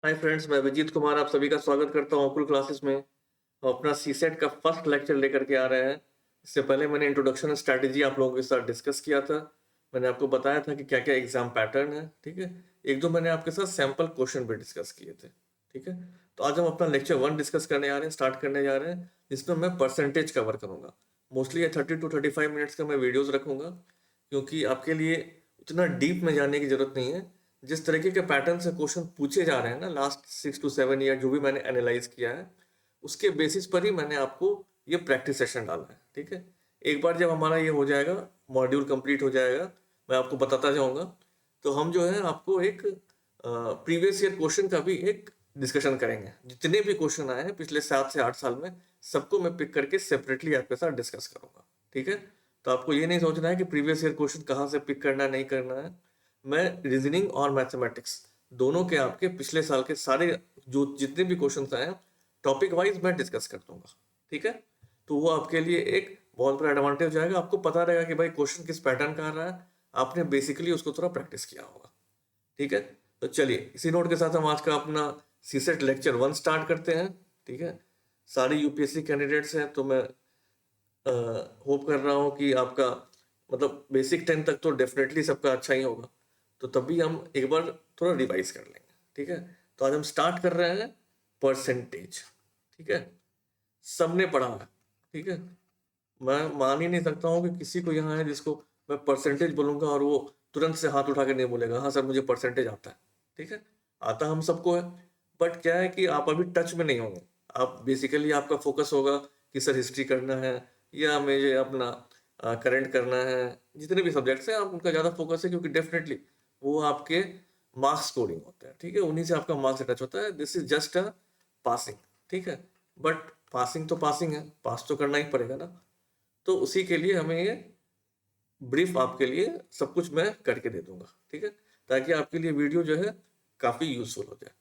Hi friends, मैं विजीत कुमार आप सभी का स्वागत करता हूँ ओकुल क्लासेस में। हम अपना सीसेट का फर्स्ट लेक्चर लेकर के आ रहे हैं। इससे पहले मैंने इंट्रोडक्शन स्ट्रैटेजी आप लोगों के साथ डिस्कस किया था। मैंने आपको बताया था कि क्या क्या एग्जाम पैटर्न है, ठीक है। एक दो मैंने आपके साथ सैम्पल क्वेश्चन भी डिस्कस किए थे, ठीक है। तो आज हम अपना लेक्चर 1 डिस्कस करने जा रहे हैं, स्टार्ट करने जा रहे हैं, जिसमें मैं परसेंटेज कवर करूंगा। मोस्टली ये 30 to 35 मिनट्स का मैं वीडियोज़ रखूंगा, क्योंकि आपके लिए उतना डीप में जाने की जरूरत नहीं है। जिस तरीके के पैटर्न से क्वेश्चन पूछे जा रहे हैं ना लास्ट 6 to 7 ईयर, जो भी मैंने एनालाइज किया है, उसके बेसिस पर ही मैंने आपको ये प्रैक्टिस सेशन डाला है, ठीक है। एक बार जब हमारा ये हो जाएगा, मॉड्यूल कंप्लीट हो जाएगा, मैं आपको बताता जाऊंगा, तो हम जो है आपको एक प्रीवियस ईयर क्वेश्चन का भी एक डिस्कशन करेंगे। जितने भी क्वेश्चन आए हैं पिछले 7 से 8 साल में, सबको मैं पिक करके सेपरेटली आपके साथ डिस्कस करूंगा, ठीक है। तो आपको ये नहीं सोचना है कि प्रीवियस ईयर क्वेश्चन कहाँ से पिक करना है, नहीं करना है। मैं रीजनिंग और मैथमेटिक्स दोनों के आपके पिछले साल के सारे जो जितने भी क्वेश्चन आए हैं, टॉपिक वाइज मैं डिस्कस कर दूंगा, ठीक है। तो वो आपके लिए एक बहुत बड़ा एडवांटेज हो जाएगा। आपको पता रहेगा कि भाई क्वेश्चन किस पैटर्न का आ रहा है, आपने बेसिकली उसको थोड़ा प्रैक्टिस किया होगा, ठीक है। तो चलिए इसी नोट के साथ हम आज का अपना सीसेट लेक्चर 1 स्टार्ट करते हैं, ठीक है। सारे यूपीएससी कैंडिडेट्स हैं, तो मैं होप कर रहा हूँ कि आपका मतलब बेसिक 10 तक तो डेफिनेटली सबका अच्छा ही होगा। तो तभी हम एक बार थोड़ा रिवाइज कर लेंगे, ठीक है। तो आज हम स्टार्ट कर रहे हैं परसेंटेज, ठीक है। सबने पढ़ा है, ठीक है। मैं मान ही नहीं सकता हूँ कि किसी को यहाँ है जिसको मैं परसेंटेज बोलूंगा और वो तुरंत से हाथ उठा के नहीं बोलेगा हाँ सर मुझे परसेंटेज आता है, ठीक है। आता हम सबको है, बट क्या है कि आप अभी टच में नहीं होंगे। आप बेसिकली आपका फोकस होगा कि सर हिस्ट्री करना है या मुझे अपना करंट करना है। जितने भी सब्जेक्ट्स हैं आप उनका ज़्यादा फोकस है, क्योंकि डेफिनेटली वो आपके मार्क्स स्कोरिंग होते हैं, ठीक है। उन्हीं से आपका मार्क्स अटैच होता है। This is just a passing, ठीक है। बट पासिंग तो पासिंग है, पास तो करना ही पड़ेगा ना। तो उसी के लिए हमें ये ब्रीफ आपके लिए सब कुछ मैं करके दे दूंगा, ठीक है, ताकि आपके लिए वीडियो जो है काफ़ी यूजफुल हो जाए।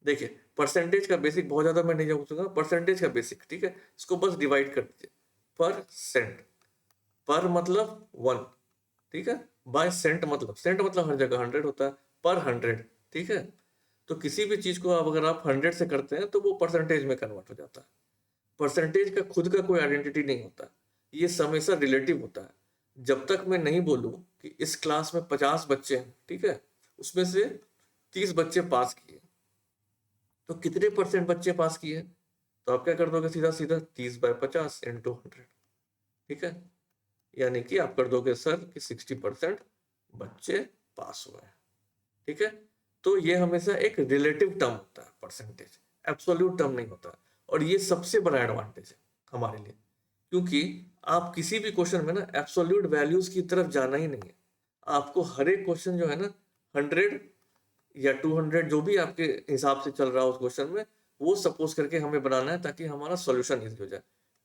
देखिए परसेंटेज का बेसिक बहुत ज़्यादा मैं नहीं जाऊँगा, परसेंटेज का बेसिक, ठीक है। इसको बस डिवाइड कर दीजिए। परसेंट, पर मतलब 1, ठीक है। बाय सेंट मतलब, सेंट मतलब हर जगह 100 होता है, पर 100, ठीक है। तो किसी भी चीज़ को अगर आप 100 से करते हैं तो वो परसेंटेज में कन्वर्ट हो जाता है। परसेंटेज का खुद का कोई आइडेंटिटी नहीं होता, ये हमेशा रिलेटिव होता है। जब तक मैं नहीं बोलूं कि इस क्लास में 50 बच्चे हैं, ठीक है, उसमें से 30 बच्चे पास किए, तो कितने परसेंट बच्चे पास किए, तो आप क्या कर दोगे, सीधा सीधा 30/50 इंटू 100, ठीक है। यानी कि आप कर दोगे सर कि 60% बच्चे पास हुए हैं, ठीक है। तो ये हमेशा एक रिलेटिव टर्म होता है परसेंटेज, एब्सोल्यूट टर्म नहीं होता। और ये सबसे बड़ा एडवांटेज है हमारे लिए, क्योंकि आप किसी भी क्वेश्चन में ना एब्सोल्यूट वैल्यूज की तरफ जाना ही नहीं है। आपको हर एक क्वेश्चन जो है ना 100 या 200 जो भी आपके हिसाब से चल रहा है उस क्वेश्चन में, वो सपोज करके हमें बनाना है, ताकि हमारा सॉल्यूशन इजी हो जाए।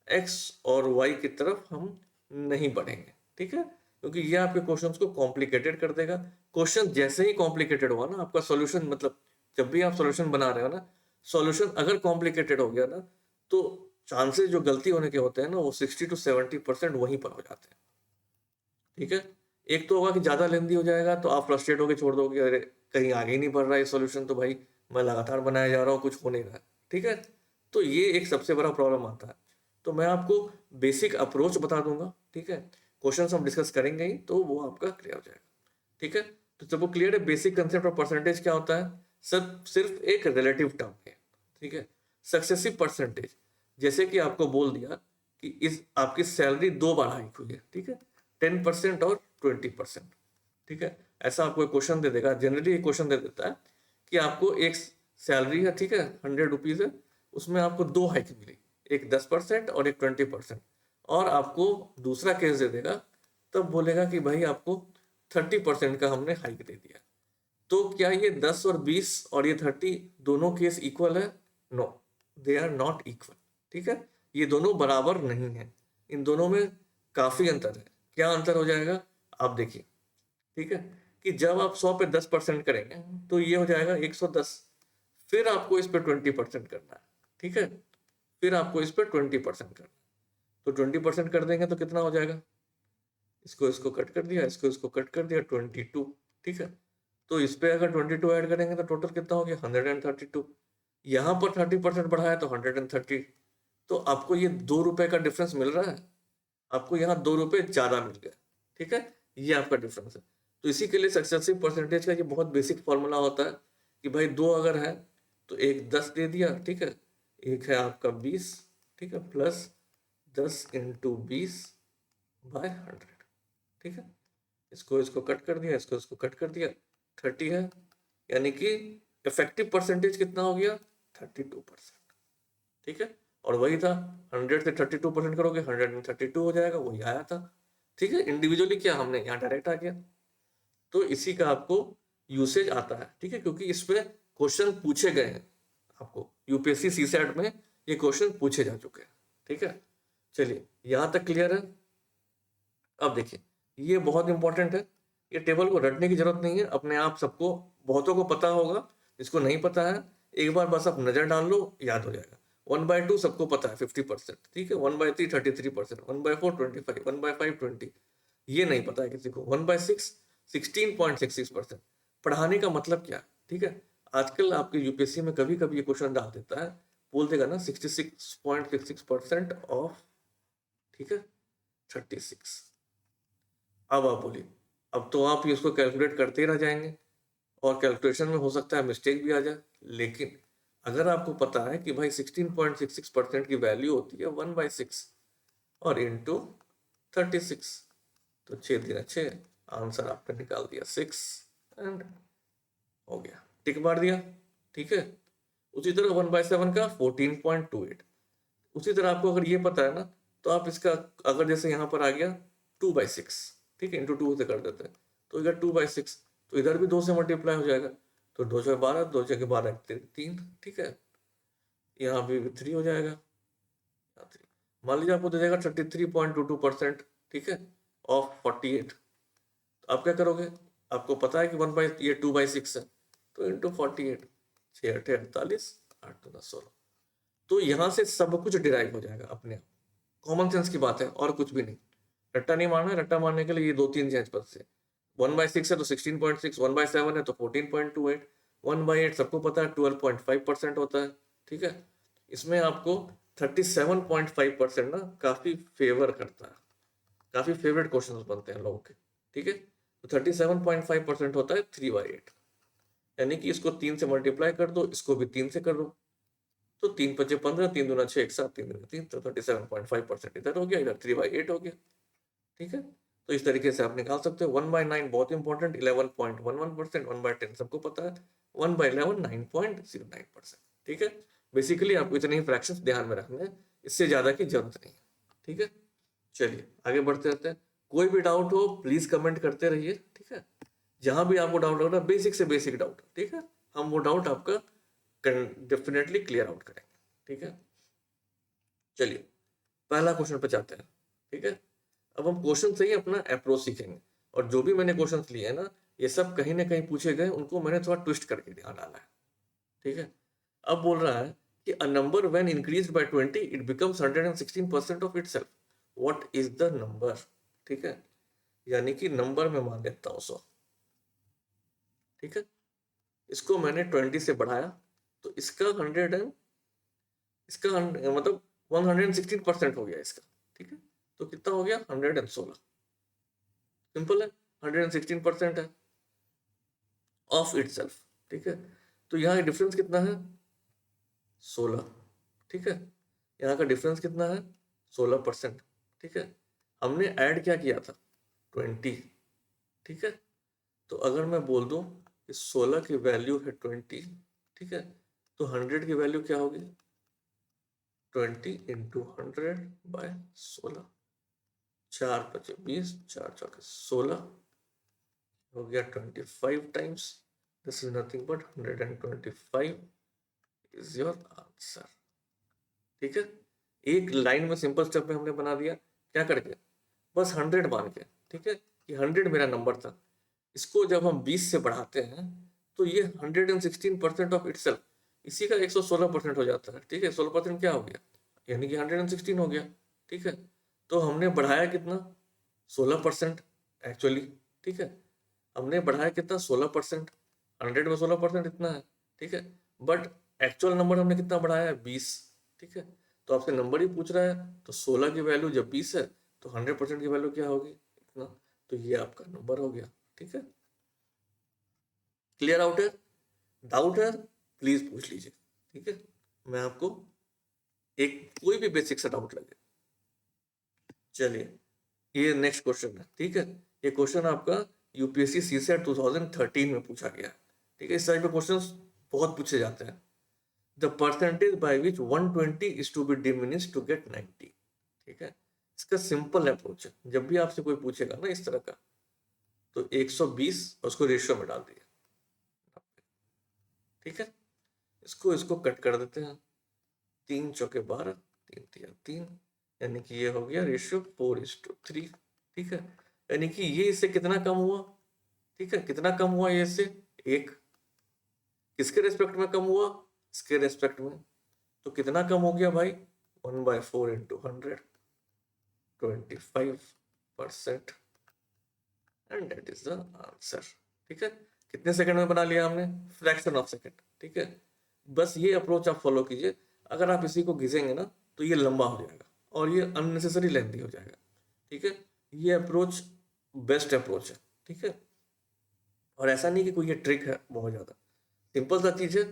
एक्स और वाई की तरफ हम नहीं बढ़ेंगे, ठीक है, क्योंकि ये आपके क्वेश्चंस को कॉम्प्लिकेटेड कर देगा। क्वेश्चन जैसे ही कॉम्प्लिकेटेड हुआ ना, आपका सॉल्यूशन मतलब जब भी आप सॉल्यूशन बना रहे हो ना, सॉल्यूशन अगर कॉम्प्लिकेटेड हो गया ना, तो चांसेस जो गलती होने के होते हैं ना, वो 60 to 70% वहीं पर हो जाते हैं, ठीक है। एक तो होगा कि ज्यादा लेंदी हो जाएगा, तो आप फ्रस्ट्रेट होकर छोड़ दोगे, अरे कहीं आगे ही नहीं बढ़ रहा है सॉल्यूशन, तो भाई मैं लगातार बनाया जा रहा हूँ, कुछ हो नहीं रहा है, ठीक है। तो ये एक सबसे बड़ा प्रॉब्लम आता है। तो मैं आपको बेसिक अप्रोच बता दूंगा, ठीक है। क्वेश्चन हम डिस्कस करेंगे ही, तो वो आपका क्लियर हो जाएगा, ठीक है। तो जब वो क्लियर है, बेसिक कंसेप्ट ऑफ परसेंटेज क्या होता है, सब सिर्फ एक रिलेटिव टर्म है, ठीक है। सक्सेसिव परसेंटेज, जैसे कि आपको बोल दिया कि इस आपकी सैलरी 2 बार हाइक हुई है, ठीक है, 10% और 20%, ठीक है। ऐसा आपको एक क्वेश्चन दे देगा, जनरली एक क्वेश्चन दे देता है कि आपको एक सैलरी है, ठीक है, 100 रुपीज है, उसमें आपको 2 हाइक मिली, एक 10% और एक 20%। और आपको दूसरा केस दे देगा, तब बोलेगा कि भाई आपको 30% का हमने हाइक दे दिया। तो क्या ये 10 और 20 और ये 30 दोनों केस इक्वल है? No, they are not equal, ठीक है। ये दोनों बराबर नहीं है, इन दोनों में काफी अंतर है। क्या अंतर हो जाएगा, आप देखिए, ठीक है, कि जब आप 100 पे 10% करेंगे तो ये हो जाएगा 110। फिर आपको इस पे 20% करना है, ठीक है। फिर आपको इस पे 20% करना है, तो 20% कर देंगे तो कितना हो जाएगा, इसको इसको कट कर दिया, इसको इसको कट कर दिया, 22, ठीक है। तो इस पे अगर 22 ऐड करेंगे तो टोटल कितना हो गया 132। यहाँ पर 30% बढ़ा है तो 130। तो आपको ये 2 रुपए का डिफरेंस मिल रहा है, आपको यहाँ 2 रुपए ज्यादा मिल गया। ठीक है, ये आपका डिफरेंस है। तो इसी के लिए सक्सेसिव परसेंटेज का ये बहुत बेसिक फॉर्मूला होता है कि भाई 2 अगर है तो एक 10 दे दिया, ठीक है, एक है आपका 20, ठीक है, प्लस 10 इंटू 20/100। ठीक है, इसको कट कर दिया, इसको कट कर दिया, 30 है, यानी कि इफेक्टिव परसेंटेज कितना हो गया 32%। ठीक है, और वही था 100 से 32% करोगे 132 हो जाएगा, वही आया था। ठीक है, इंडिविजुअली क्या हमने यहाँ डायरेक्ट आ गया। तो इसी का आपको यूसेज आता है। ठीक है, क्योंकि इसमें क्वेश्चन पूछे गए हैं, आपको यूपीएससी सीसैट में ये क्वेश्चन पूछे जा चुके हैं। ठीक है, चलिए यहाँ तक क्लियर है। अब देखिए, ये बहुत इंपॉर्टेंट है, ये टेबल को रटने की जरूरत नहीं है, अपने आप सबको बहुतों को पता होगा। जिसको नहीं पता है एक बार बस आप नजर डाल लो, याद हो जाएगा। 1/2 सबको पता है 50%, ठीक है, 1/3 33%, 1/4 25, 1/5 20। ये नहीं पता है किसी को 1/6 16.66%। पढ़ाने का मतलब क्या, ठीक है, आजकल आपके यूपीएससी में कभी कभी ये क्वेश्चन डाल देता है, बोल देगा ना 66.66% ऑफ, ठीक है, 36। अब आप बोलिए, अब तो आप इसको कैलकुलेट करते रह जाएंगे और कैलकुलेशन में हो सकता है मिस्टेक भी आ जाए। लेकिन अगर आपको पता है कि भाई 16.66% की वैल्यू होती है 1/6 और इंटू 36, तो 6×6 आंसर आपने निकाल दिया 6 एंड हो गया, टिक मार दिया। ठीक है, उसी तरह 1/7 का 14.28। उसी तरह आपको अगर ये पता है ना, तो आप इसका अगर जैसे यहाँ पर आ गया 2/6, ठीक है, इंटू 2 से कर देते हैं, तो इधर 2/6, तो इधर भी 2 से मल्टीप्लाई हो जाएगा, तो 2 से 12, 2 से 12 3। ठीक है, यहाँ भी 3 हो जाएगा, मान लीजिए आपको दे देगा 33.22%, ठीक है, ऑफ 48। तो आप क्या करोगे, आपको पता है कि 2/6 है, तो इंटू 48, 6×8 = 48, 8×2 = 16। तो यहाँ से सब कुछ डिराइव हो जाएगा अपने आप, कॉमन सेंस की बात है और कुछ भी नहीं। रट्टा नहीं मारना है, रट्टा मारने के लिए ये 2-3 चेंज पद से, 1/6 है तो 16.6, 1/7 है तो 14.28, 1/8 सबको पता है 12.5% होता है। ठीक है, इसमें आपको 37.5% ना काफी फेवर करता है, काफी फेवरेट क्वेश्चन बनते हैं लोगों के। ठीक है, तो 37.5% होता है 3/8, यानी कि इसको 3 से मल्टीप्लाई कर दो, इसको भी 3 से कर दो, तो 3×5 = 15, 3×2 = 6, 1 7, 3×3, तो 37.5% इधर हो गया, इधर 3/8 हो गया। ठीक है, तो इस तरीके से आप निकाल सकते हो। 1/9 बहुत इंपॉर्टेंट 11.11%, 1/10 सबको पता है, 1/11 9.09%। ठीक है, बेसिकली आपको इतने ही फ्रैक्शंस ध्यान में रखने हैं, इससे ज्यादा की जरूरत नहीं है। ठीक है, चलिए आगे बढ़ते रहते हैं। कोई भी डाउट हो प्लीज कमेंट करते रहिए। ठीक है, जहां भी आपको डाउट लग रहा है, बेसिक से बेसिक डाउट, ठीक है, हम वो डाउट आपका डेफिनेटली क्लियर आउट करेंगे। ठीक है, चलिए पहला क्वेश्चन पे जाते हैं। ठीक है, अब हम क्वेश्चन से ही अपना अप्रोच सीखेंगे, और जो भी मैंने क्वेश्चंस लिए हैं ना, ये सब कहीं ना कहीं पूछे गए, उनको मैंने थोड़ा ट्विस्ट करके यहाँ डाला है। ठीक है, अब बोल रहा है कि a number when increased by 20 it becomes 116% of itself, what is the number. ठीक है, यानी कि नंबर में मान लेता हूँ 100। ठीक है, इसको मैंने 20 से बढ़ाया, तो इसका 100 एंड इसका मतलब 116% हो गया इसका। ठीक है, तो कितना हो गया 116, सिंपल है, 116% है ऑफ इटसेल्फ। ठीक है, तो यहाँ डिफरेंस कितना है 16। ठीक है, यहाँ का डिफरेंस कितना है 16%। ठीक है, हमने ऐड क्या किया था 20। ठीक है, तो अगर मैं बोल दूं कि 16 की वैल्यू है 20, ठीक है, तो 100 की वैल्यू क्या होगी 20 × 100/16, 4×5 = 20, 4×4 = 16 हो गया 25 times. This is nothing but 125 is your answer. ठीक है, एक लाइन में सिंपल स्टेप में हमने बना दिया, क्या करके, बस 100 मान के। ठीक है, कि 100 मेरा नंबर था, इसको जब हम 20 से बढ़ाते हैं तो ये 116% ऑफ इटसेल्फ, इसी का 116% हो जाता है। ठीक है, 16% क्या हो गया, यानी कि 116 हो गया। ठीक है, तो हमने बढ़ाया कितना 16% एक्चुअली। ठीक है, हमने बढ़ाया कितना 16%, 100 में 16% इतना है, ठीक है। बट एक्चुअल नंबर हमने कितना बढ़ाया है, 20, ठीक है। तो आपसे नंबर ही पूछ रहा है, तो 16 की वैल्यू जब 20 है तो 100% की वैल्यू क्या होगी, इतना। तो ये आपका नंबर हो गया, ठीक है। क्लियर आउट है? डाउट है प्लीज पूछ लीजिए, ठीक है। मैं आपको एक कोई भी बेसिक सा डाउट लगे। चलिए, ये नेक्स्ट क्वेश्चन है, ठीक है। ये क्वेश्चन आपका यूपीएससी सीसेट 2013 में पूछा गया है, ठीक है। इस टाइप के क्वेश्चंस बहुत पूछे जाते हैं। The percentage by which 120 is to be diminished to get 90, ठीक है। इसका सिंपल अप्रोच है, जब भी आपसे कोई पूछेगा ना इस तरह का, तो 120 उसको रेशियो में डाल दिया, ठीक है। इसको इसको कट कर देते हैं, 3 चौके 12, 3 तिया 3, यानी कि ये हो गया रेशियो 4:3, ठीक है। यानी कि ये इससे कितना कम हुआ, ठीक है। कितना कम हुआ ये इससे, 1। किसके रेस्पेक्ट में कम हुआ, इसके रेस्पेक्ट में। तो कितना कम हो गया भाई, 1/4 into 100, 25%, and that is the answer, ठीक है। कितने सेकंड में बना लिया हमने, फ्रैक्शन ऑफ सेकंड, ठीक है। बस ये अप्रोच आप फॉलो कीजिए। अगर आप इसी को घिसेंगे ना तो ये लंबा हो जाएगा और ये अननेसेसरी लेंथी हो जाएगा, ठीक है। ये अप्रोच बेस्ट अप्रोच है, ठीक है। और ऐसा नहीं कि कोई ये ट्रिक है बहुत ज्यादा, सिंपल सा चीज है।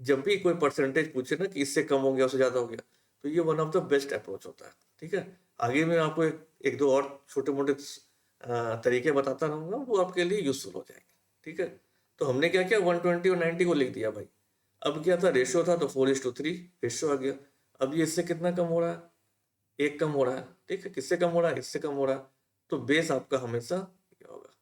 जब भी कोई परसेंटेज पूछे ना कि इससे कम हो गया उससे ज्यादा हो गया, तो ये one of the best approach होता है, ठीक है। आगे मैं आपको एक दो और छोटे मोटे तरीके बताता रहूंगा, वो आपके लिए यूजफुल हो जाएंगे, ठीक है। तो हमने क्या किया, 120 और 90 को लिख दिया भाई। अब क्या था, रेशियो था तो 4:3 रेशियो आ गया। अब ये इससे कितना कम हो रहा है, 1 कम हो रहा है, ठीक है। किससे कम हो रहा है, इससे कम हो रहा है। तो बेस आपका हमेशा ये होगा,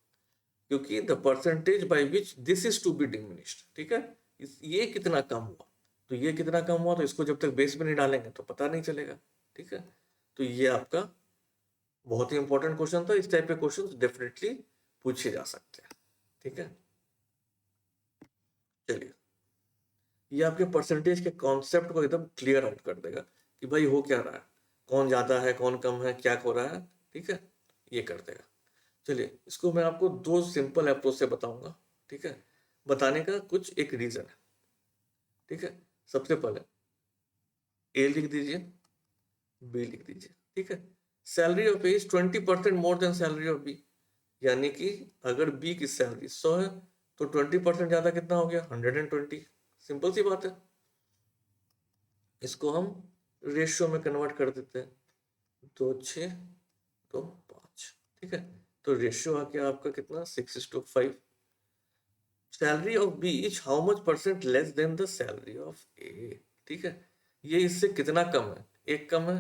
क्योंकि the percentage by which this is to be diminished, ठीक है। ये कितना कम हुआ, तो ये कितना कम हुआ, तो इसको जब तक बेस में नहीं डालेंगे तो पता नहीं चलेगा, ठीक है। तो ये आपका बहुत ही इंपॉर्टेंट क्वेश्चन था। इस टाइप के क्वेश्चन डेफिनेटली पूछे जा सकते हैं, ठीक है। चलिए, ये आपके परसेंटेज के कॉन्सेप्ट को एकदम क्लियर आउट कर देगा कि भाई हो क्या रहा है, कौन ज्यादा है कौन कम है, क्या हो रहा है, ठीक है। ये कर देगा। चलिए, इसको मैं आपको 2 सिंपल अप्रोच से बताऊंगा, ठीक है। बताने का कुछ एक रीजन है, ठीक है। सबसे पहले ए लिख दीजिए, बी लिख दीजिए, ठीक है। Salary of A is 20% more than salary of B, यानी कि अगर बी की सैलरी 100 है तो 20% ज्यादा कितना हो गया, 120। सिंपल सी बात है। इसको हम रेशियो में कन्वर्ट कर देते हैं, 2:6, 2:5, ठीक है। तो रेशियो आ गया आपका कितना, 6:5। Salary of B is how much percent less than the salary of A, ठीक है। ये इससे कितना कम है, 1 कम है।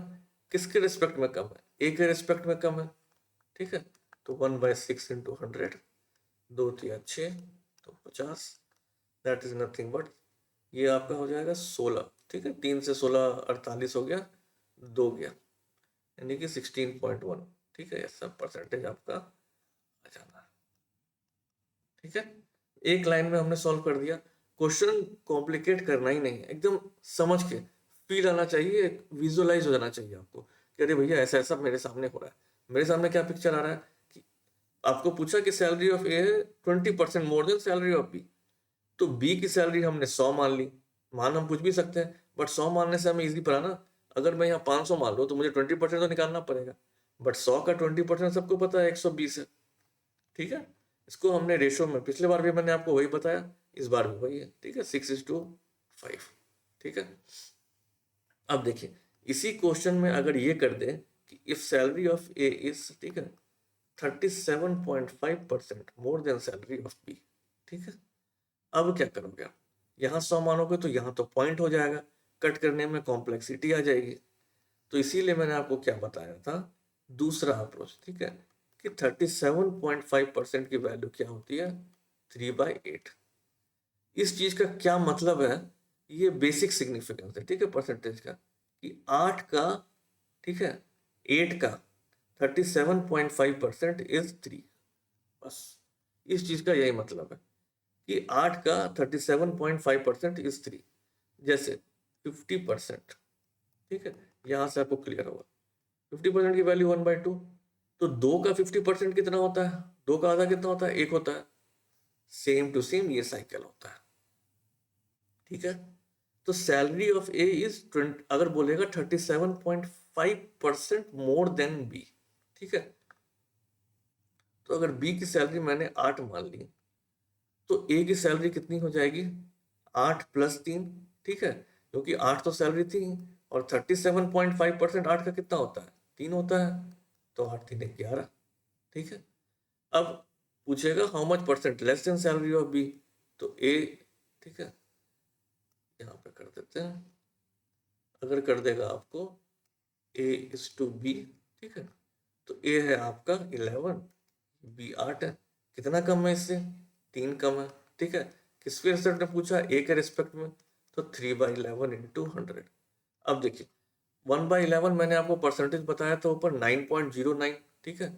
किसके रिस्पेक्ट में कम है, ए के रिस्पेक्ट में कम है, ठीक है। तो 1/6 इंटू 100, 2×6 तो 50, दैट इज नथिंग बट ये आपका हो जाएगा 16, ठीक है। 3 से 16 48 हो गया, 2 गया, यानी कि 16.1, ठीक है। ये सब परसेंटेज आपका आ जाना है, ठीक है। एक लाइन में हमने सॉल्व कर दिया। क्वेश्चन कॉम्प्लिकेट करना ही नहीं है, एकदम समझ के फील आना चाहिए, विजुअलाइज हो जाना चाहिए आपको कि अरे भैया ऐसा ऐसा मेरे सामने हो रहा है। मेरे सामने क्या पिक्चर आ रहा है कि आपको पूछा कि सैलरी ऑफ ए है 20% more than salary of B, तो बी की सैलरी हमने 100 मान ली। मान हम कुछ भी सकते हैं, बट 100 मानने से हमें इजी पड़ा ना। अगर मैं यहाँ 500 मान लूँ तो मुझे 20% तो निकालना पड़ेगा, बट 100 का 20% सबको पता है 120 है, ठीक है। इसको हमने रेशो में, पिछले बार भी मैंने आपको वही बताया, इस बार भी वही है, ठीक है। 6:5, ठीक है। अब देखिए, इसी क्वेश्चन में अगर ये कर दे कि if salary of A is, ठीक है, 37.5% more than salary of B, ठीक है। अब क्या करोगे आप, यहाँ 100 मानोगे तो यहाँ तो पॉइंट हो जाएगा, कट करने में कॉम्प्लेक्सिटी आ जाएगी। तो इसीलिए मैंने आपको क्या बताया था, दूसरा अप्रोच, ठीक है, कि 37.5% की वैल्यू क्या होती है, 3/8। इस चीज का क्या मतलब है, ये बेसिक सिग्निफिकेंस है, ठीक है, परसेंटेज का, कि 8 का, ठीक है, 8 का 37.5% इज 3। बस इस चीज का यही मतलब है कि 8 का 37.5% इज 3। जैसे 50%, ठीक है, यहां से आपको क्लियर होगा 50% की वैल्यू 1/2। तो 2 का 50% कितना होता है, 2 का आधा कितना होता है, 1 होता है। सेम टू सेम ये साइकिल होता है, ठीक है। तो सैलरी ऑफ ए इज 20, अगर बोलेगा 37.5% मोर देन बी, ठीक है। तो अगर बी की सैलरी मैंने 8 मान ली, तो ए की सैलरी कितनी हो जाएगी? 8 + 3, ठीक है, क्योंकि 8 तो सैलरी थी, और 37.5% 8 का कितना होता है? 3 होता है, तो 8 3 11, ठीक है। अब पूछेगा how much percent less than salary of B, तो ए, ठीक है, यहाँ पे कर देते हैं। अगर कर देगा आपको A/B, ठीक है, तो ए है आपका 11, बी 8 है, कितना कम है इससे? 3 कम है, ठीक है। किस पे रिजल्ट ने पूछा? ए के रिस्पेक्ट में, तो 3/11 इंटू 100। अब देखिए 1/11 मैंने आपको परसेंटेज बताया था ऊपर 9.09, ठीक है,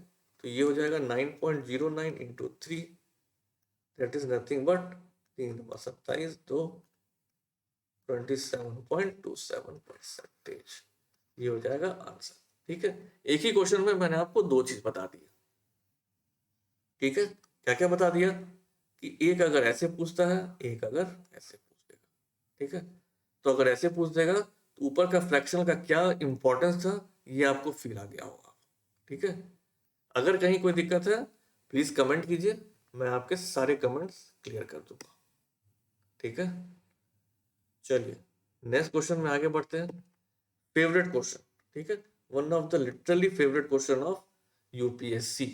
तो ये हो जाएगा 9.09 into 3, that is nothing but 3×27 तो 27.27%, ये हो जाएगा आंसर, ठीक है। एक ही क्वेश्चन में मैंने आपको 2 चीज बता दी, ठीक है। क्या क्या बता दिया? कि एक अगर ऐसे पूछता है, एक अगर ऐसे पूछ देगा, ठीक है। तो अगर ऐसे पूछ देगा तो ऊपर का फ्रैक्शन का क्या इंपॉर्टेंस था ये आपको फील आ गया होगा, ठीक है। अगर कहीं कोई दिक्कत है प्लीज कमेंट कीजिए, मैं आपके सारे कमेंट्स क्लियर कर दूंगा, ठीक है। चलिए नेक्स्ट क्वेश्चन में आगे बढ़ते हैं। फेवरेट क्वेश्चन, ठीक है, one of the literally favourite question of UPSC.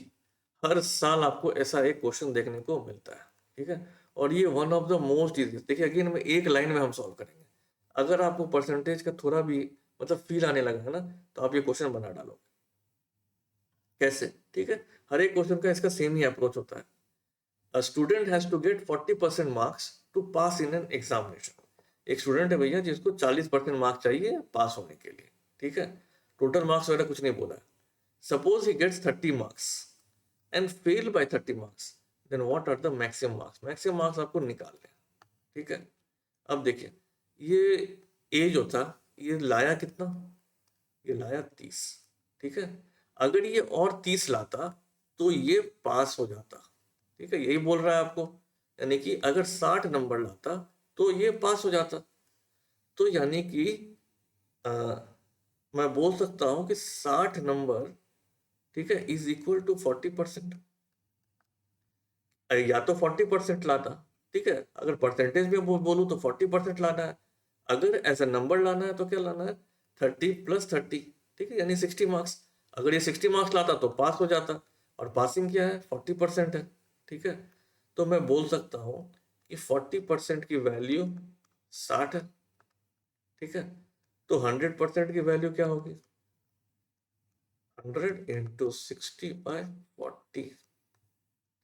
हर साल आपको ऐसा एक क्वेश्चन देखने को मिलता है, ठीक है, और ये one of the most easy. देखिए अगेन में एक लाइन में हम सॉल्व करेंगे। अगर आपको परसेंटेज का थोड़ा भी मतलब फील आने लगा है ना, तो आप ये क्वेश्चन बना डालोगे। कैसे? ठीक है, हर एक क्वेश्चन का इसका सेम ही अप्रोच होता है। A student has to get 40% marks to pass in an examination. एक स्टूडेंट है भैया जिसको 40% मार्क्स चाहिए पास होने के लिए, ठीक है। टोटल मार्क्स वगैरह कुछ नहीं बोला है। Suppose he gets 30 marks and fail by 30 marks, then what are the maximum marks? Maximum marks आपको निकालने हैं, ठीक है। अब देखिए ये ए जो था ये लाया कितना? ये लाया 30, ठीक है। अगर ये और 30 लाता तो ये पास हो जाता, ठीक है, यही बोल रहा है आपको। यानी कि अगर 60 नंबर लाता तो ये पास हो जाता। तो यानी कि आ, मैं बोल सकता हूं कि 60 नंबर, ठीक है, इज इक्वल टू 40%। या तो 40% लाता, ठीक है, अगर परसेंटेज में बोलूं तो 40% लाना है। अगर ऐसा नंबर लाना है तो क्या लाना है? 30 + 30, ठीक है, यानी 60 मार्क्स। अगर ये 60 मार्क्स लाता तो पास हो जाता, और पासिंग क्या है? 40% है, ठीक है। तो मैं बोल सकता हूँ कि 40% की वैल्यू 60 है, ठीक है। तो 100% की वैल्यू क्या होगी? 100 इंटू 60/40,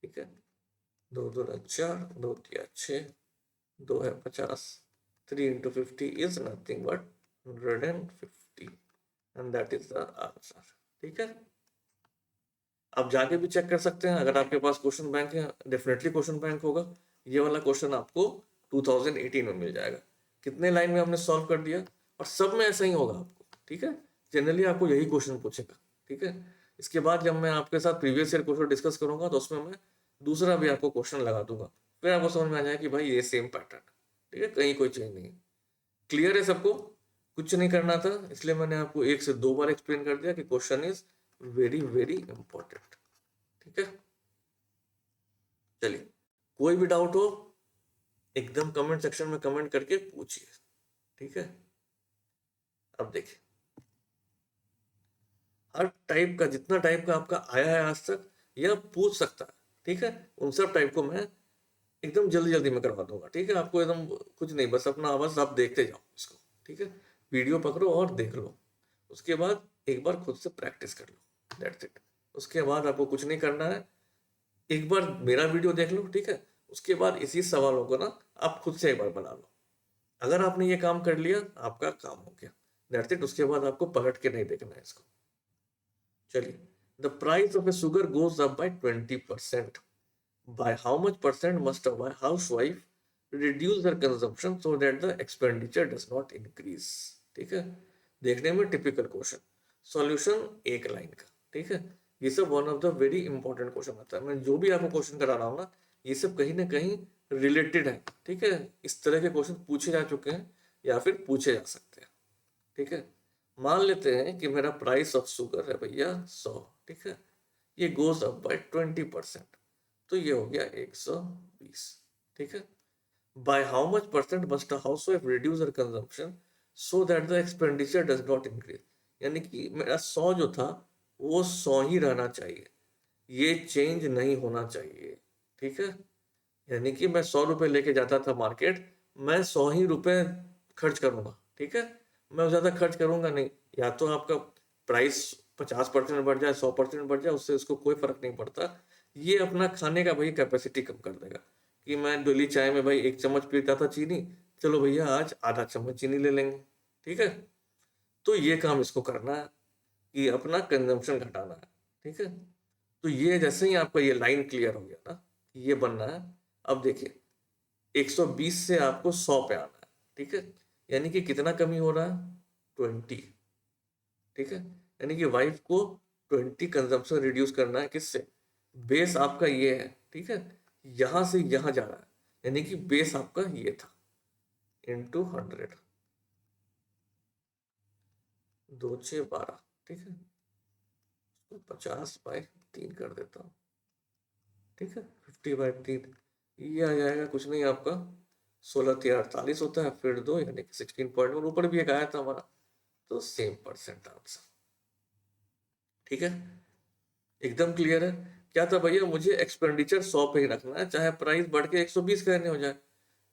ठीक है। 2 2 4, 2 3 6, 2 है 50, 3 into 50 is nothing but 150, and that is the answer, ठीक है। आप जाके भी चेक कर सकते हैं, अगर आपके पास क्वेश्चन बैंक है, डेफिनेटली क्वेश्चन बैंक होगा। ये वाला क्वेश्चन आपको 2018 में मिल जाएगा। कितने लाइन में हमने सॉल्व कर दिया, और सब में ऐसा ही होगा आपको, ठीक है। जनरली आपको यही क्वेश्चन पूछेगा, ठीक है। इसके बाद जब मैं आपके साथ प्रीवियस ईयर क्वेश्चन डिस्कस करूंगा तो उसमें मैं दूसरा भी आपको क्वेश्चन लगा दूंगा, फिर आपको समझ में आ जाएगा कि भाई ये सेम पैटर्न, ठीक है, कहीं कोई चेंज नहीं। क्लियर है सबको? कुछ नहीं करना था, इसलिए मैंने आपको 1 से 2 बार एक्सप्लेन कर दिया कि question is very very important, ठीक है। चलिए कोई भी डाउट हो एकदम कमेंट सेक्शन में कमेंट करके पूछिए, ठीक है। अब देखिए हर टाइप का, जितना टाइप का आपका आया है आज तक, यह पूछ सकता है, ठीक है, उन सब टाइप को मैं एकदम जल्दी जल्दी में करवा दूंगा, ठीक है। आपको एकदम कुछ नहीं, बस अपना बस आप देखते जाओ इसको, ठीक है। वीडियो पकड़ो और देख लो, उसके बाद एक बार खुद से प्रैक्टिस कर लो, दैट्स इट। उसके बाद आपको कुछ नहीं करना है, एक बार मेरा वीडियो देख लो, ठीक है, उसके बाद इसी सवालों को ना आप खुद से एक बार बना लो। अगर आपने ये काम कर लिया आपका काम हो गया, दैट्स इट। उसके बाद आपको पलट के नहीं देखना है इसको। चलिए, the price of A sugar goes up by 20%, by how much percent must a housewife reduce her consumption so that the expenditure does not increase? ठीक है, देखने में टिपिकल क्वेश्चन, सॉल्यूशन एक लाइन का, ठीक है। ये सब one of the very important question आता है। मैं जो भी आपको क्वेश्चन करा रहा हूँ ना, ये सब कहीं ना कहीं रिलेटेड है, ठीक है। इस तरह के क्वेश्चन पूछे जा चुके हैं या फिर पूछे जा सकते हैं, ठीक है। मान लेते हैं कि मेरा प्राइस ऑफ शुगर है भैया 100, ठीक है। ये गोज अप बाय 20%, तो ये हो गया 120, ठीक है। By how much percent must a housewife reduce her consumption so that the expenditure does not increase. यानी कि मेरा 100 जो था वो 100 ही रहना चाहिए, ये चेंज नहीं होना चाहिए, ठीक है। यानी कि मैं 100 रुपये लेके जाता था मार्केट, मैं 100 ही रुपये खर्च करूंगा, ठीक है। मैं ज़्यादा खर्च करूंगा नहीं। या तो आपका प्राइस 50% बढ़ जाए, 100% बढ़ जाए, उससे उसको कोई फर्क नहीं पड़ता। ये अपना खाने का भाई कैपेसिटी कम कर देगा कि मैं डेली चाय में भाई 1 चम्मच पीता था चीनी, चलो भैया आज आधा चम्मच चीनी ले लेंगे, ठीक है। तो ये काम इसको करना है कि अपना कंजम्पशन घटाना है, ठीक है। तो ये जैसे ही आपका ये लाइन क्लियर हो गया ना, ये बनना है। अब देखिए 120 से आपको 100 पे आना है, ठीक है। यानी कि कितना कमी हो रहा है, 20, ठीक है। यानी कि वाइफ को 20 कंजम्पशन रिड्यूस करना है, किससे, बेस आपका ये है, ठीक है। यहां से यहां जा रहा है, यानी कि बेस आपका ये था, इंटू 100, 2 6 12, ठीक है। तो 50/3 कर देता हूँ, ठीक है। 50/3 ये आ जाएगा कुछ नहीं आपका 16 3 48 होता है, फिर 2 यानी कि 16.1, ऊपर भी एक आया था हमारा, तो सेम परसेंट आंसर, ठीक है। एकदम क्लियर है। क्या था भैया, मुझे एक्सपेंडिचर 100 पे ही रखना है, चाहे प्राइस बढ़ के 120 कहने हो जाए।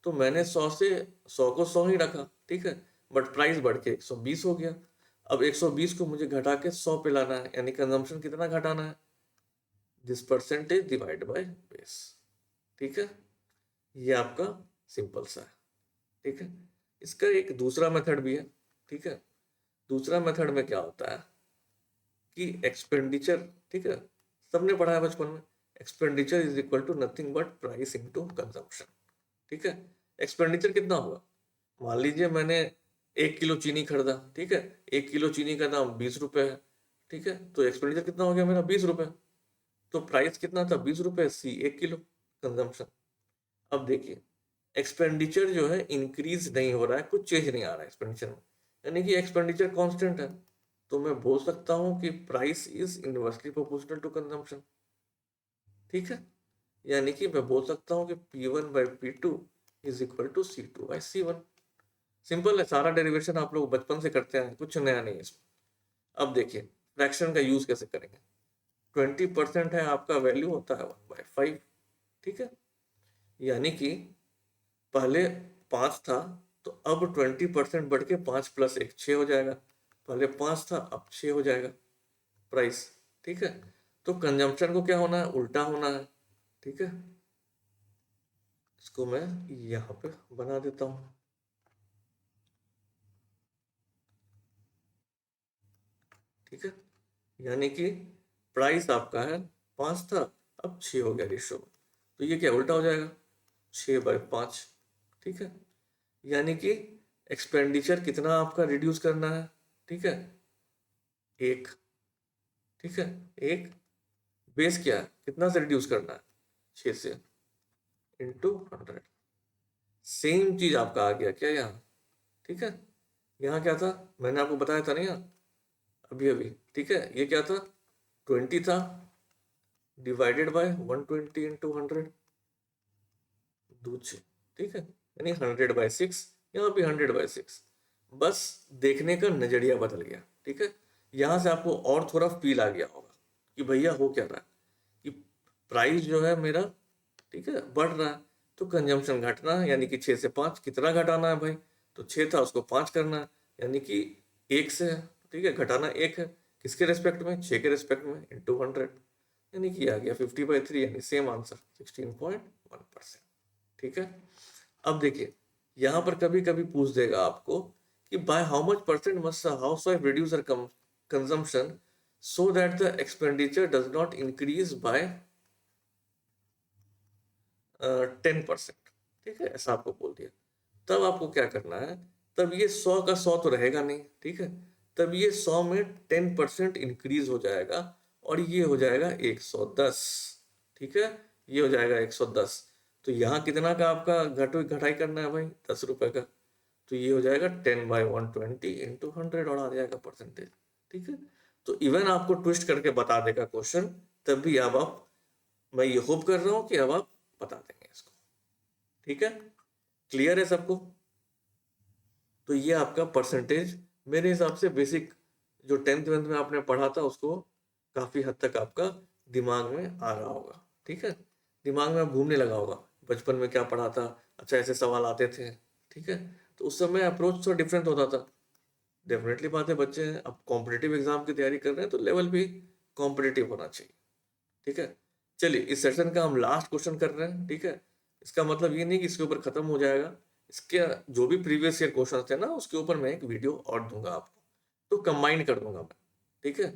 तो मैंने 100 से 100 को 100 ही रखा, ठीक है। बट प्राइस बढ़ के 120 हो गया। अब 120 को मुझे घटा के 100 पे लाना है, यानी कंजम्पशन कितना घटाना है, this percentage divide by base, ठीक है। ये आपका सिंपल सा है, ठीक है। इसका एक दूसरा मेथड भी है, ठीक है। दूसरा मेथड में क्या होता है कि एक्सपेंडिचर, ठीक है, सबने पढ़ा है बचपन में, expenditure is equal to nothing but price into consumption, ठीक है। एक्सपेंडिचर कितना होगा, मान लीजिए मैंने 1 किलो चीनी खरीदा, ठीक है। 1 किलो चीनी का दाम 20 रुपए है, ठीक है। तो एक्सपेंडिचर कितना हो गया मेरा, 20 रुपए। तो प्राइस कितना था, 20 रुपए, सी 1 किलो कंजम्पशन। अब देखिए एक्सपेंडिचर जो है इंक्रीज नहीं हो रहा है, कुछ चेंज नहीं आ रहा है एक्सपेंडिचर में, यानी कि एक्सपेंडिचर कांस्टेंट है। तो मैं बोल सकता हूं कि price is inversely proportional to consumption, ठीक है। यानी कि मैं बोल सकता हूं कि P1/P2 is equal to C2/C1। Simple है, सारा डेरिवेशन आप लोग बचपन से करते हैं, कुछ नया नहीं है इसमें। अब देखिए फ्रैक्शन का यूज कैसे करेंगे। 20% है आपका, वैल्यू होता है 1/5, ठीक है। यानी कि पहले 5 था, तो अब 20% बढ़ के 5 + 1 6 हो जाएगा। पहले 5 था, अब 6 हो जाएगा प्राइस, ठीक है। तो कंजम्पशन को क्या होना है, उल्टा होना है, ठीक है। इसको मैं यहाँ पे बना देता हूँ, ठीक है। यानी कि प्राइस आपका है 5 था, अब 6 हो गया रेशो में, तो ये क्या उल्टा हो जाएगा, 6/5, ठीक है। यानी कि एक्सपेंडिचर कितना आपका रिड्यूस करना है, ठीक है, 1, ठीक है। 1 बेस क्या है, कितना से रिड्यूस करना है, 6 से, इंटू 100। सेम चीज आपका आ गया क्या यहाँ, ठीक है। यहाँ क्या था, मैंने आपको बताया था ना यहाँ अभी अभी, ठीक है। ये क्या था, 20 था, डिवाइडेड बाय 120 इंटू 100, दूसरे, ठीक है। यानी 100/6, यहाँ भी 100/6। बस देखने का नजरिया बदल गया, ठीक है। यहाँ से आपको और थोड़ा फील आ गया होगा कि भैया हो क्या रहा है, कि प्राइस जो है मेरा, ठीक है, बढ़ रहा है, तो कंजम्पशन घटना है, यानी कि 6 से 5 कितना घटाना है भाई, तो 6 था उसको 5 करना है, यानी कि 1 से है, ठीक है, घटाना 1 है, किसके रेस्पेक्ट में, 6 के रेस्पेक्ट में, इंटू 100, यानी कि आ गया 50/3, यानी सेम आंसर 16.1%, ठीक है। अब देखिए यहाँ पर कभी कभी पूछ देगा आपको कि by how much percent must house wife reduce her consumption so that the expenditure does not increase by 10%, ठीक है, ऐसा आपको बोल दिया। तब आपको क्या करना है, तब ये 100 का 100 तो रहेगा नहीं, ठीक है। तब ये 100 में 10% इंक्रीज हो जाएगा और ये हो जाएगा 110, ठीक है। ये हो जाएगा 110। तो यहाँ कितना का आपका घटाई करना है भाई, 10 रुपए का। तो ये हो जाएगा 10/120 इंटू 100 और आ जाएगा परसेंटेज। ठीक है, तो इवन आपको ट्विस्ट करके बता देगा क्वेश्चन, तब भी अब आप, मैं ये होप कर रहा हूँ कि अब आप बता देंगे इसको। ठीक है, क्लियर है सबको? तो ये आपका परसेंटेज मेरे हिसाब से बेसिक जो 10th 11th में आपने पढ़ा था उसको काफी हद तक आपका दिमाग में आ रहा होगा। ठीक है, दिमाग में घूमने लगा होगा, बचपन में क्या पढ़ा था, अच्छा ऐसे सवाल आते थे। ठीक है, तो उस समय अप्रोच थोड़ा डिफरेंट होता था। डेफिनेटली बात है, बच्चे हैं अब कॉम्पिटिटिव एग्जाम की तैयारी कर रहे हैं तो लेवल भी कॉम्पिटिटिव होना चाहिए। ठीक है, चलिए इस सेशन का हम लास्ट क्वेश्चन कर रहे हैं। ठीक है, इसका मतलब ये नहीं कि इसके ऊपर खत्म हो जाएगा, इसके जो भी प्रीवियस ईयर क्वेश्चन थे ना उसके ऊपर मैं एक वीडियो और दूंगा आपको, तो कंबाइन कर दूंगा मैं। ठीक है,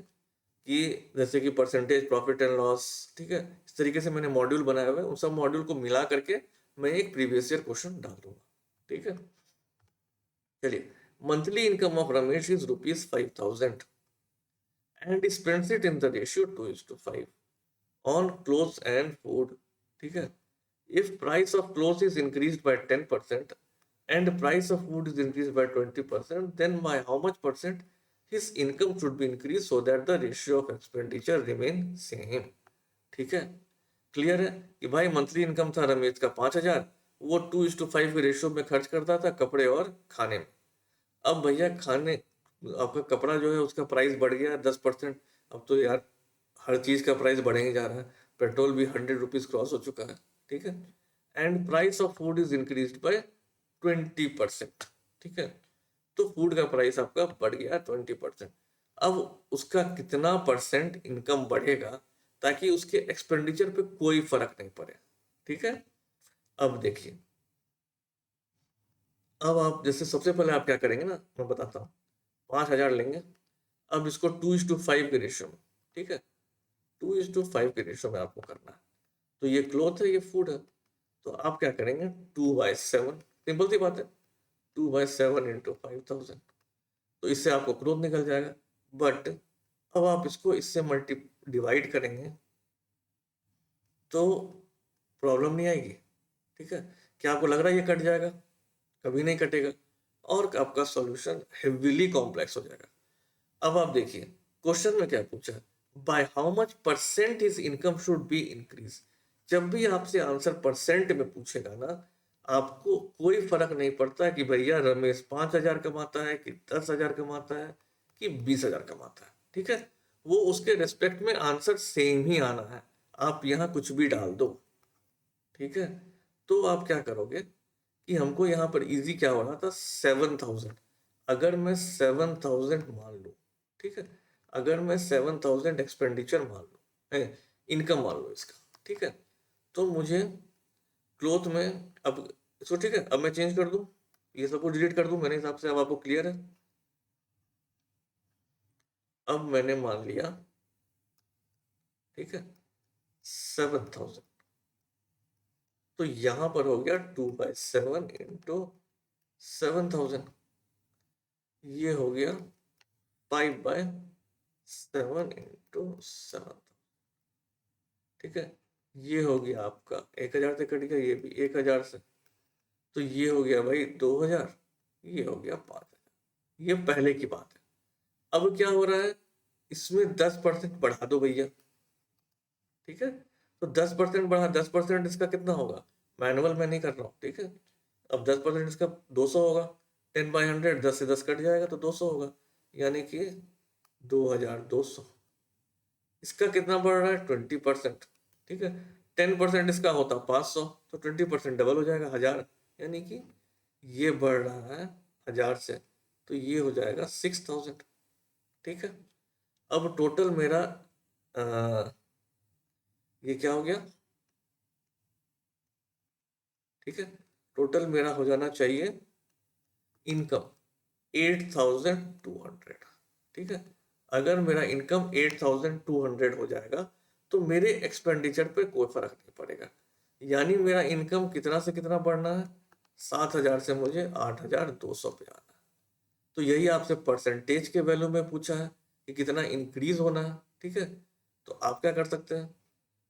कि जैसे कि परसेंटेज प्रॉफिट एंड लॉस, ठीक है, इस तरीके से मैंने मॉड्यूल बनाए हुए हैं, उन सब मॉड्यूल को मिला करके मैं एक प्रीवियस ईयर क्वेश्चन डाल दूंगा। ठीक है, चलिए, monthly income of Ramesh is ₹5,000 and spends it in the ratio 2:5 on clothes and food. ठीक है, if price of clothes is increased by 10% and price of food is increased by 20%, then by how much percent his income should be increased so that the ratio of expenditure remain same. ठीक है, clear है कि भाई monthly income था रमेश का 5,000, वो 2:5 के ratio में खर्च करता था कपड़े और खाने में। अब भैया खाने, आपका कपड़ा जो है उसका प्राइस बढ़ गया 10%। अब तो यार हर चीज का प्राइस बढ़े ही जा रहा है, पेट्रोल भी ₹100 क्रॉस हो चुका है। ठीक है, and price of food is increase by 20%। ठीक है, तो फूड का प्राइस आपका बढ़ गया 20%। अब उसका कितना परसेंट इनकम बढ़ेगा ताकि उसके एक्सपेंडिचर पे कोई फर्क नहीं पड़े। ठीक है, अब देखिए, अब आप जैसे सबसे पहले आप क्या करेंगे ना, मैं बताता हूँ। 5,000 लेंगे, अब इसको 2:5 के रेशियो में, ठीक है, 2:5 के रेशियो में आपको करना है। तो ये क्लॉथ है, ये फूड है, तो आप क्या करेंगे 2/7, सिंपल सी बात है, 2/7 इंटू 5,000, तो इससे आपको क्लॉथ निकल जाएगा। बट अब आप इसको इससे मल्टी डिवाइड करेंगे तो प्रॉब्लम नहीं आएगी। ठीक है, क्या आपको लग रहा है ये कट जाएगा? कभी नहीं कटेगा, और आपका सॉल्यूशन हेवीली कॉम्प्लेक्स हो जाएगा। अब आप देखिए क्वेश्चन में क्या पूछा है, by how much percent his income should be increase. जब भी आपसे आंसर परसेंट में पूछेगा ना, आपको कोई फर्क नहीं पड़ता कि भैया रमेश 5,000 कमाता है कि 10,000 कमाता है कि 20,000 कमाता है। ठीक है, वो उसके रेस्पेक्ट में आंसर सेम ही आना है, आप यहाँ कुछ भी डाल दो। ठीक है, तो आप क्या करोगे कि हमको यहाँ पर इजी क्या हो रहा था, 7,000। अगर मैं 7,000 मान लूँ, ठीक है, अगर मैं 7,000 एक्सपेंडिचर मान लूँ, इनकम मान लो इसका, ठीक है, तो मुझे क्लोथ में, अब इसको, ठीक है, अब मैं चेंज कर दूँ, ये सब कुछ डिलीट कर दूँ मेरे हिसाब से। अब आपको क्लियर है? अब मैंने मान लिया, ठीक है, 7,000, तो यहां पर हो गया 2/7 इंटू 7,000, ये हो गया 5/7 इंटू 7। ठीक है, ये हो गया आपका 1,000 से कट गया, ये भी 1,000 से, तो ये हो गया भाई 2,000, ये हो गया 5,000। ये पहले की बात है। अब क्या हो रहा है, इसमें 10% बढ़ा दो भैया। ठीक है, तो 10% बढ़ा, 10% इसका कितना होगा, मैनुअल में नहीं कर रहा हूँ। ठीक है, अब 10% इसका 200 होगा, 10/100, 10 से 10 कट जाएगा तो 200 होगा, यानी कि 2,200। इसका कितना बढ़ रहा है, 20%। ठीक है, 10% इसका होता 500, तो 20% डबल हो जाएगा 1,000, यानी कि ये बढ़ रहा है 1,000 से, तो ये हो जाएगा 6,000। ठीक है, अब टोटल मेरा ये क्या हो गया, ठीक है, टोटल मेरा हो जाना चाहिए इनकम 8,200। ठीक है, अगर मेरा इनकम 8,200 हो जाएगा तो मेरे एक्सपेंडिचर पे कोई फर्क नहीं पड़ेगा। यानी मेरा इनकम कितना से कितना बढ़ना है, 7,000 से मुझे 8,200 पे आना है। तो यही आपसे परसेंटेज के वैल्यू में पूछा है कि कितना इंक्रीज होना है। ठीक है, तो आप क्या कर सकते हैं,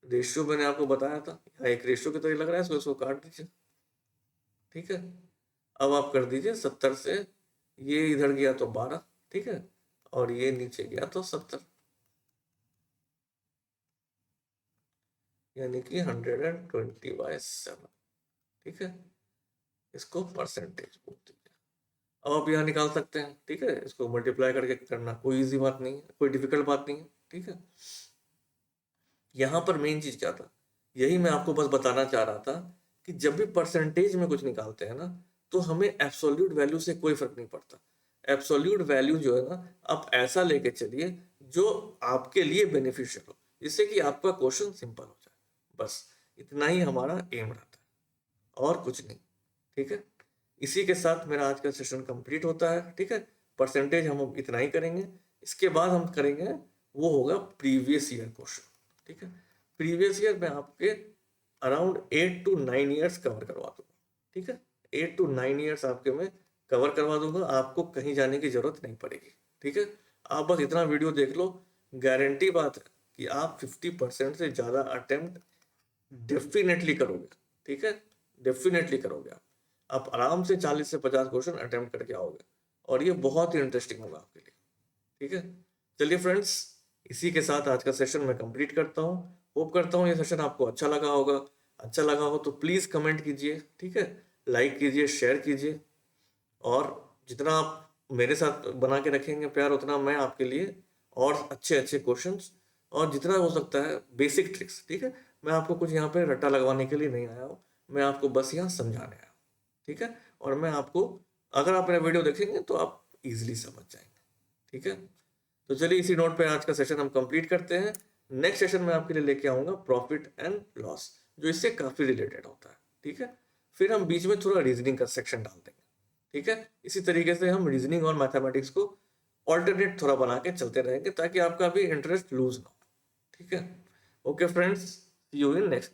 रेशियो मैंने आपको बताया था, यहाँ एक रेशियो की तरह लग रहा है, इसको काट दीजिए। ठीक है, अब आप कर दीजिए 70 से ये इधर गया तो 12, ठीक है, और ये नीचे गया तो 70, यानी कि 120/7। ठीक है, इसको परसेंटेज बोल दीजिए। अब आप यहाँ निकाल सकते हैं। ठीक है, इसको मल्टीप्लाई करके करना कोई इजी बात नहीं है, कोई डिफिकल्ट बात नहीं है। ठीक है, यहाँ पर मेन चीज क्या था, यही मैं आपको बस बताना चाह रहा था कि जब भी परसेंटेज में कुछ निकालते हैं ना, तो हमें एब्सोल्यूट वैल्यू से कोई फर्क नहीं पड़ता। एब्सोल्यूट वैल्यू जो है ना, आप ऐसा लेके चलिए जो आपके लिए बेनिफिशियल हो, जिससे कि आपका क्वेश्चन सिंपल हो जाए। बस इतना ही हमारा एम रहता है, और कुछ नहीं। ठीक है, इसी के साथ मेरा आज का सेशन कंप्लीट होता है। ठीक है, परसेंटेज हम इतना ही करेंगे। इसके बाद हम करेंगे, वो होगा प्रीवियस ईयर क्वेश्चन। ठीक है, प्रीवियस ईयर में आपके अराउंड 8 to 9 ईयर्स कवर करवा दूंगा। ठीक है, 8 to 9 ईयर्स आपके मैं कवर करवा दूंगा, आपको कहीं जाने की जरूरत नहीं पड़ेगी। ठीक है, आप बस इतना वीडियो देख लो, गारंटी बात है कि आप 50% से ज़्यादा अटेम्प्ट डेफिनेटली करोगे। ठीक है, डेफिनेटली करोगे आप आराम से 40 से 50 क्वेश्चन अटेम्प्ट करके आओगे, और ये बहुत ही इंटरेस्टिंग होगा आपके लिए। ठीक है, चलिए फ्रेंड्स, इसी के साथ आज का सेशन मैं कंप्लीट करता हूँ। होप करता हूँ ये सेशन आपको अच्छा लगा होगा। अच्छा लगा हो तो प्लीज़ कमेंट कीजिए। ठीक है, लाइक कीजिए, शेयर कीजिए, और जितना आप मेरे साथ बना के रखेंगे प्यार, उतना मैं आपके लिए और अच्छे अच्छे क्वेश्चंस और जितना हो सकता है बेसिक ट्रिक्स। ठीक है, मैं आपको कुछ यहाँ पे रट्टा लगवाने के लिए नहीं आया हूँ, मैं आपको बस यहाँ समझाने आया हूँ। ठीक है, और मैं आपको, अगर आप मेरा वीडियो देखेंगे तो आप इजीली समझ जाएंगे। ठीक है, तो चलिए इसी नोट पे आज का सेशन हम कंप्लीट करते हैं। नेक्स्ट सेशन में आपके लिए लेके आऊंगा प्रॉफिट एंड लॉस, जो इससे काफ़ी रिलेटेड होता है। ठीक है, फिर हम बीच में थोड़ा रीजनिंग का सेक्शन डाल देंगे। ठीक है, इसी तरीके से हम रीजनिंग और मैथमेटिक्स को ऑल्टरनेट थोड़ा बना के चलते रहेंगे, ताकि आपका भी इंटरेस्ट लूज ना हो। ठीक है, okay friends, see you in next.